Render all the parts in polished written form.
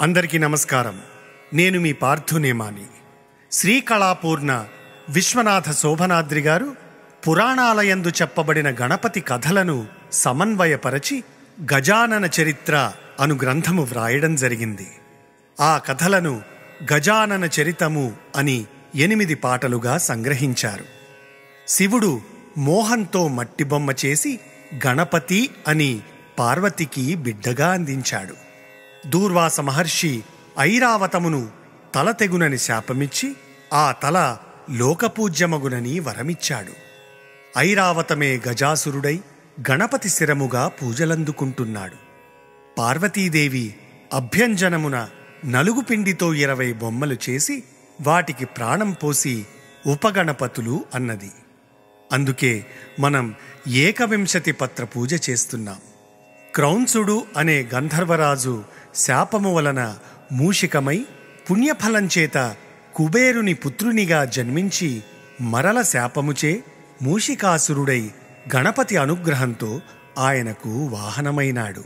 అందరికీ నమస్కారం. నేను మీ పార్థునేమాని. శ్రీకళాపూర్ణ విశ్వనాథ శోభనాద్రి గారు పురాణాలయందు చెప్పబడిన గణపతి కథలను సమన్వయపరచి గజానన చరిత్ర అను గ్రంథము వ్రాయడం జరిగింది. ఆ కథలను గజానన చరితము అని 8 పాటలుగా సంగ్రహించారు. శివుడు మోహంతో మట్టి బొమ్మ చేసి గణపతి అని పార్వతికి బిడ్డగా అందించాడు. దూర్వాస మహర్షి ఐరావతమును తల తెగునని శాపమిచ్చి ఆ తల లోకపూజ్యమగునని వరమిచ్చాడు. ఐరావతమే గజాసురుడై గణపతి శిరముగా పూజలందుకుంటున్నాడు. పార్వతీదేవి అభ్యంజనమున నలుగుపిండితో 20 బొమ్మలు చేసి వాటికి ప్రాణం పోసి ఉపగణపతులు అన్నది. అందుకే మనం 21 పత్ర పూజ చేస్తున్నాం. క్రౌంసుడు అనే గంధర్వరాజు శాపము వలన మూషికమై పుణ్యఫలంచేత కుబేరుని పుత్రునిగా జన్మించి మరల శాపముచే మూషికాసురుడై గణపతి అనుగ్రహంతో ఆయనకు వాహనమైనాడు.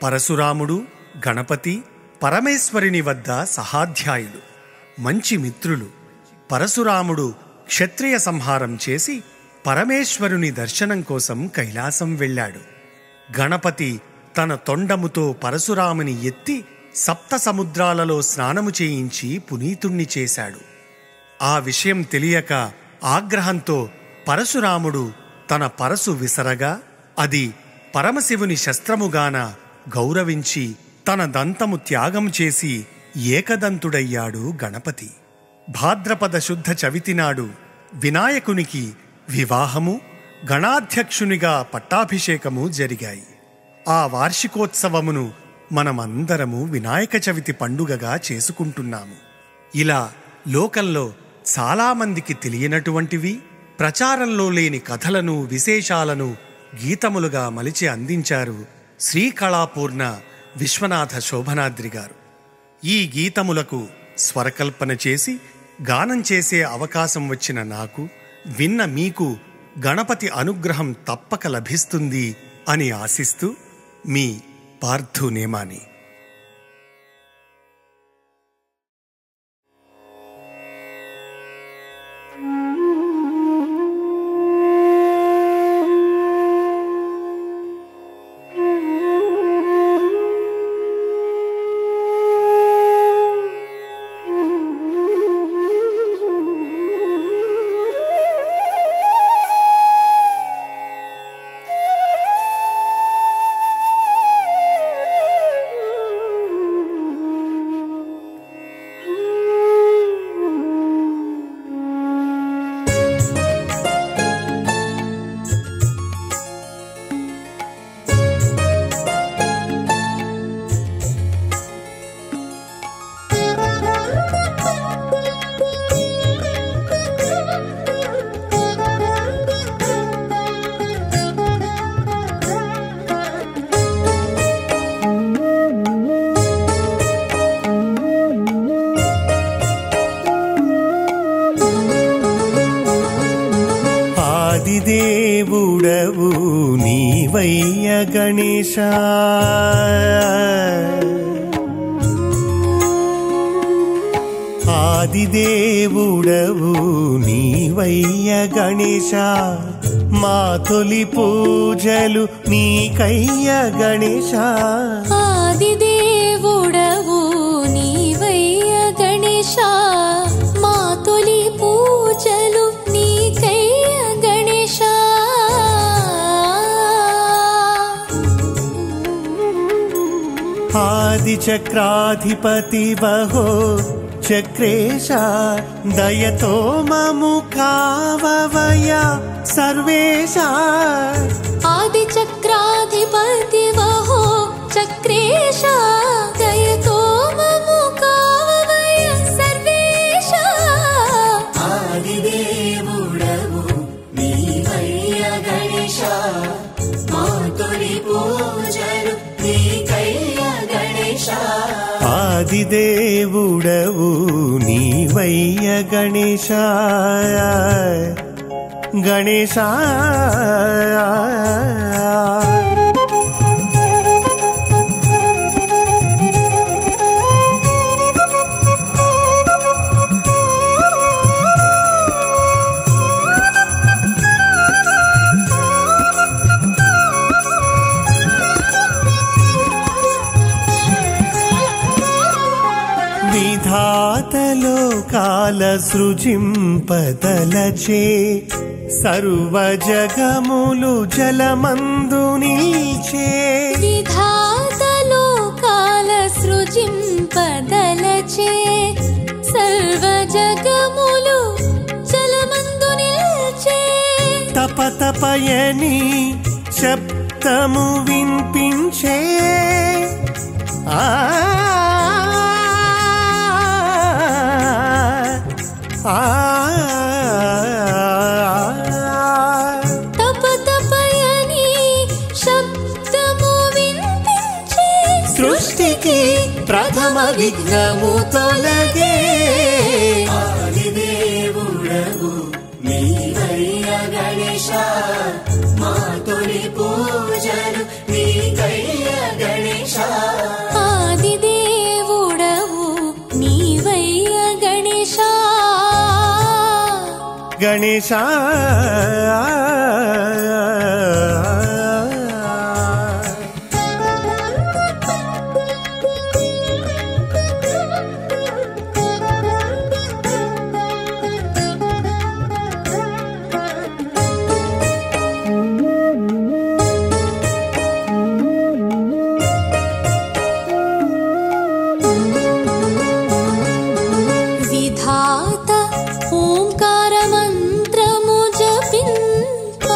పరశురాముడు గణపతి పరమేశ్వరుని వద్ద సహాధ్యాయులు, మంచి మిత్రులు. పరశురాముడు క్షత్రియ సంహారం చేసి పరమేశ్వరుని దర్శనం కోసం కైలాసం వెళ్ళాడు. గణపతి తన తొండముతో పరశురాముని ఎత్తి 7 సముద్రాలలో స్నానము చేయించి పునీతుణ్ణి చేశాడు. ఆ విషయం తెలియక ఆగ్రహంతో పరశురాముడు తన పరశు విసరగా అది పరమశివుని శస్త్రముగాన గౌరవించి తన దంతము త్యాగం చేసి ఏకదంతుడయ్యాడు గణపతి. భాద్రపద శుద్ధ చవితినాడు వినాయకునికి వివాహము, గణాధ్యక్షునిగా పట్టాభిషేకము జరిగాయి. ఆ వార్షికోత్సవమును మనమందరము వినాయక చవితి పండుగగా చేసుకుంటున్నాము. ఇలా లోకంలో చాలామందికి తెలియనటువంటివి, ప్రచారంలో లేని కథలను విశేషాలను గీతములుగా మలిచి అందించారు శ్రీకళాపూర్ణ విశ్వనాథ శోభనాద్రి గారు. ఈ గీతములకు స్వరకల్పన చేసి గానం చేసే అవకాశం వచ్చిన నాకు, విన్న మీకు గణపతి అనుగ్రహం తప్పక లభిస్తుంది అని ఆశిస్తూ మీ పార్థునేమాని. ఆదిదేవుడవు నీవయ్య గణేశ, ఆదిదేవుడవు నీవయ్య గణేశ, మా తొలి పూజలు నీకయ్య గణేశ. ఆదిదేవుడవు నీవయ్య గణేశ, మా తొలి పూజలు నీకయ్య గణేశ. ఆదిచక్రాధిపతి బహో చక్రేశ, దయతో మము కావవయ సర్వేశ. ఆదిచక్రాధిపతి వహో చక్రేశ, దయతో మము కావవయ సర్వేశ. ఆదిదేవుడవు నీవయ్య గణేశ, మా తొలి పూజలు నీకయ్య గణేశ. ఆదిదేవుడవు నీవయ్య గణేశ, గణేశ. విధాతలోకాల సృజింపదలచే సర్వ జగములు జలమందు నిల్చే విధాతలోకాల సృజింపదలచే సర్వ జగములు జలమందు నిల్చే తపతపయని శబ్దము వినిపించే తపతపయని శబ్దము వినిపించే సృష్టికి ప్రథమ విఘ్నము తొలగే ఆదిదేవుడవు నీవయ్య గణేశ మా తొలి పూజలు నీకయ్య గణేశ ఆదిదేవుడవు నీవయ్య గణేశ గణేశ విధాత ఓంకార మంత్రము జపింప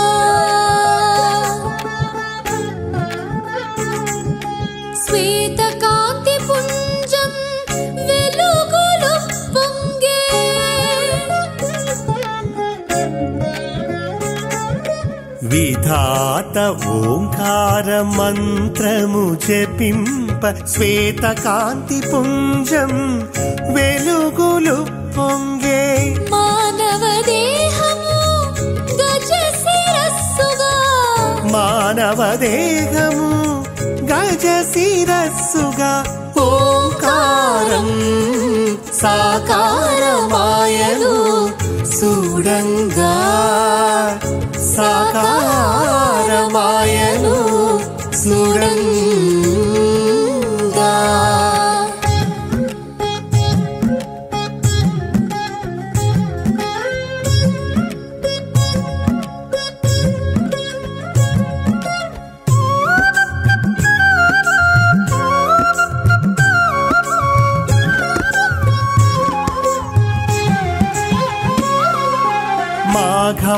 శ్వేత కాంతి పుంజం వెలుగులు పొంగే విధాత ఓంకార మంత్రము జపింప శ్వేత కాంతి పుంజం వెలుగులు పొంగే మానవ దేహము గజ శిరస్సుగా మానవ దేహము గజ శిరస్సుగా ఓంకారం సాకారమాయను చూడంగా సాకారమాయను చూడంగా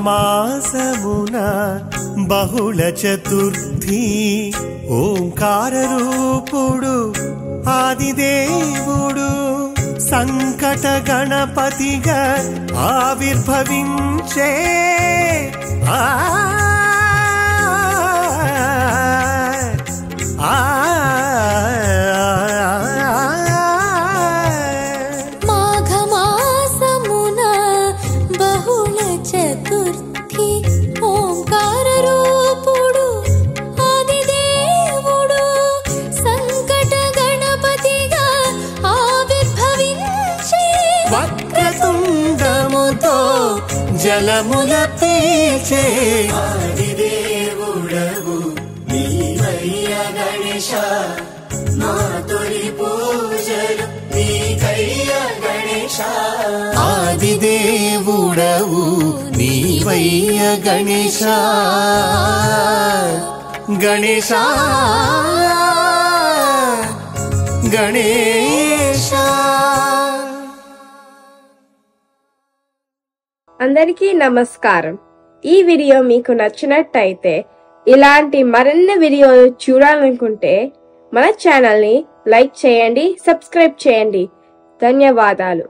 మాఘమాసమున బహుళ చతుర్థి ఓంకార రూపుడు ఆదిదేవుడు సంకట గణపతిగా ఆవిర్భవించే మాఘమాసమున బహుళ చతుర్థి ఓంకార రూపుడు ఆదిదేవుడు సంకట గణపతిగా ఆవిర్భవించే వక్రతుండముతో జలముల పీల్చే ఆదిదేవుడవు నీవయ్య గణేశ మా తొలి పూజలు నీకయ్య గణేశ ఆదిదేవుడవు నీవయ్య గణేశ గణేశ గణేశ. అందరికీ నమస్కారం. ఈ వీడియో మీకు నచ్చినట్టయితే ఇలాంటి మరిన్ని వీడియోలు చూడాలనుకుంటే మన ఛానల్ని లైక్ చేయండి, సబ్స్క్రైబ్ చేయండి. ధన్యవాదాలు.